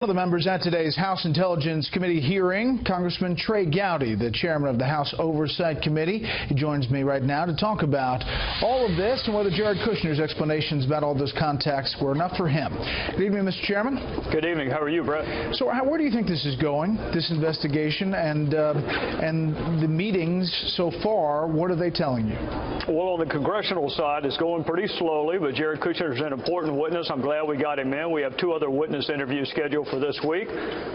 One of the members at today's House Intelligence Committee hearing, Congressman Trey Gowdy, the chairman of the House Oversight Committee. He joins me right now to talk about all of this and whether Jared Kushner's explanations about all those contacts were enough for him. Good evening, Mr. Chairman. Good evening. How are you, Brett? So where do you think this is going, this investigation, and the meetings so far, what are they telling you? Well, on the congressional side, it's going pretty slowly, but Jared Kushner is an important witness. I'm glad we got him in. We have two other witness interviews scheduled for this week.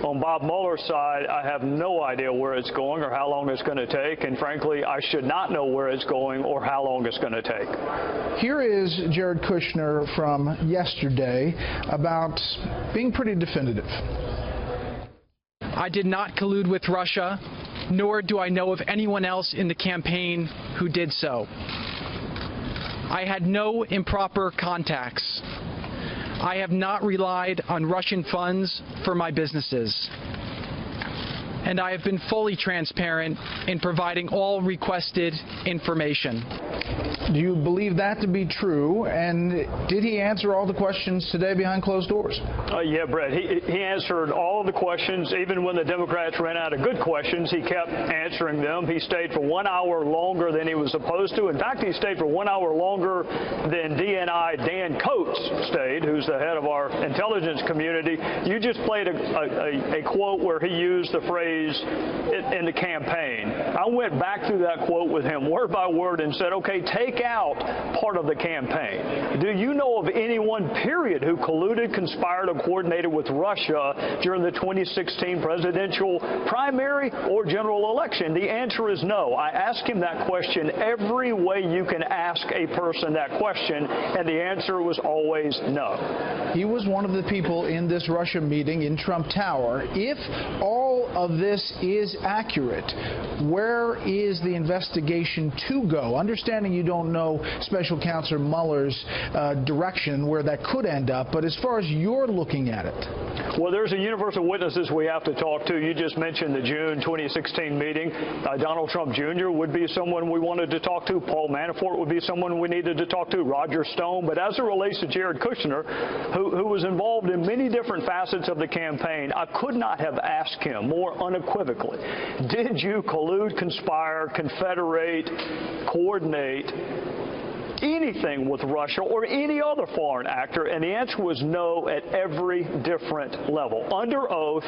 On Bob Mueller's side, I have no idea where it's going or how long it's going to take, and frankly, I should not know where it's going or how long it's going to take. Here is Jared Kushner from yesterday about being pretty definitive. I did not collude with Russia, nor do I know of anyone else in the campaign who did so. I had no improper contacts. I have not relied on Russian funds for my businesses. And I have been fully transparent in providing all requested information. Do you believe that to be true? And did he answer all the questions today behind closed doors? Yeah, Brett. He answered all of the questions. Even when the Democrats ran out of good questions, he kept answering them. He stayed for 1 hour longer than he was supposed to. In fact, he stayed for 1 hour longer than DNI Dan Coates stayed, who's the head of our intelligence community. You just played a quote where he used the phrase in the campaign. I went back through that quote with him word by word and said, okay, take out part of the campaign. Do you know of anyone, period, who colluded, conspired, or coordinated with Russia during the 2016 presidential primary or general election? The answer is no. I asked him that question every way you can ask a person that question, and the answer was always no. He was one of the people in this Russia meeting in Trump Tower. If all of this is accurate, where is the investigation to go? Understanding you don't know Special Counsel Mueller's direction where that could end up, but as far as you're looking at it. Well, there's a universe of witnesses we have to talk to. You just mentioned the June 2016 meeting. Donald Trump Jr. would be someone we wanted to talk to. Paul Manafort would be someone we needed to talk to. Roger Stone. But as it relates to Jared Kushner, who was involved in many different facets of the campaign, I could not have asked him more unequivocally, did you collude, conspire, confederate, coordinate anything with Russia or any other foreign actor? And the answer was no at every different level. Under oath,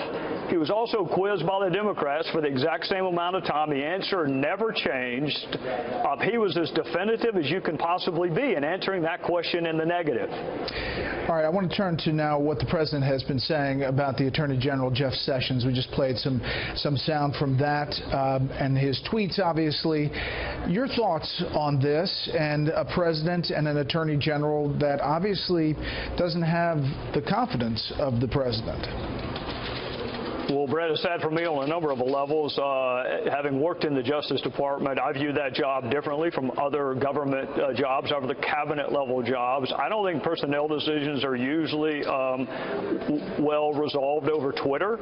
he was also quizzed by the Democrats for the exact same amount of time. The answer never changed. He was as definitive as you can possibly be in answering that question in the negative. All right, I want to turn to now what the president has been saying about the Attorney General, Jeff Sessions. We just played some sound from that and his tweets, obviously. Your thoughts on this and a president and an Attorney General that obviously doesn't have the confidence of the president? Well, Brett, it's sad for me on a number of levels. Having worked in the Justice Department, I view that job differently from other government jobs, other cabinet-level jobs. I don't think personnel decisions are usually well resolved over Twitter.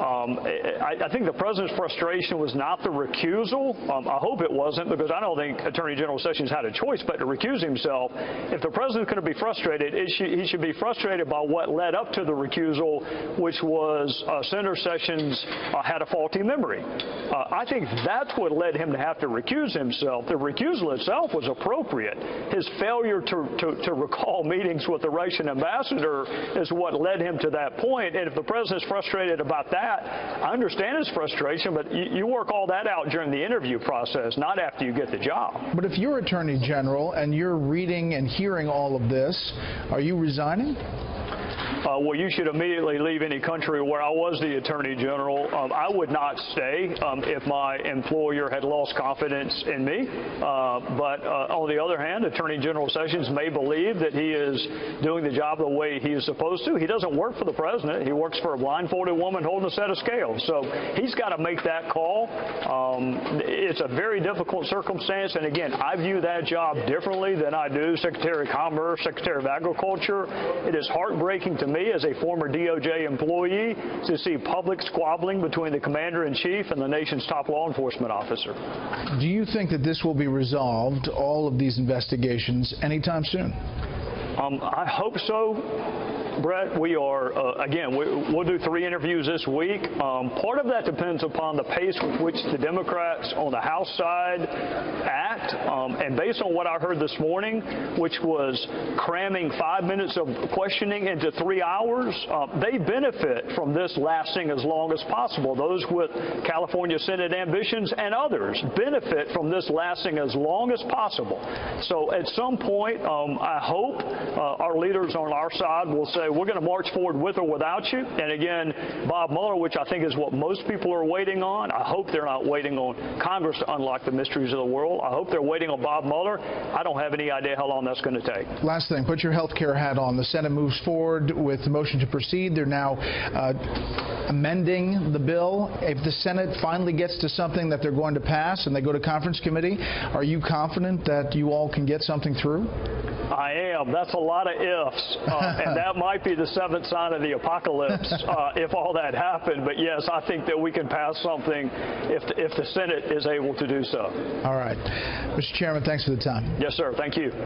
I think the president's frustration was not the recusal. I hope it wasn't, because I don't think Attorney General Sessions had a choice but to recuse himself. If the president's going to be frustrated, he should be frustrated by what led up to the recusal, which was Senator Sessions had a faulty memory. I think that's what led him to have to recuse himself. The recusal itself was appropriate. His failure to recall meetings with the Russian ambassador is what led him to that point. And if the president's frustrated about that, I understand his frustration, but you work all that out during the interview process, not after you get the job. But if you're Attorney General and you're reading and hearing all of this, are you resigning? Well, you should immediately leave any country where I was the Attorney General. I would not stay if my employer had lost confidence in me. But on the other hand, Attorney General Sessions may believe that he is doing the job the way he is supposed to. He doesn't work for the president. He works for a blindfolded woman holding a set of scales. So he's got to make that call. It's a very difficult circumstance. And again, I view that job differently than I do Secretary of Commerce, Secretary of Agriculture. It is heartbreaking to me as a former DOJ employee to see public squabbling between the commander-in-chief and the nation's top law enforcement officer. Do you think that this will be resolved, all of these investigations, anytime soon? I hope so. Brett, we are, again, we'll do 3 interviews this week. Part of that depends upon the pace with which the Democrats on the House side act. And based on what I heard this morning, which was cramming 5 minutes of questioning into 3 hours, they benefit from this lasting as long as possible. Those with California Senate ambitions and others benefit from this lasting as long as possible. So at some point, I hope our leaders on our side will say, we're going to march forward with or without you. And again, Bob Mueller, which I think is what most people are waiting on, I hope they're not waiting on Congress to unlock the mysteries of the world. I hope they're waiting on Bob Mueller. I don't have any idea how long that's going to take. Last thing, put your health care hat on. The Senate moves forward with the motion to proceed. They're now amending the bill. If the Senate finally gets to something that they're going to pass and they go to conference committee, are you confident that you all can get something through? I am. That's a lot of ifs, and that might be the 7th sign of the apocalypse if all that happened. But yes, I think that we can pass something if the Senate is able to do so. All right. Mr. Chairman, thanks for the time. Yes, sir. Thank you.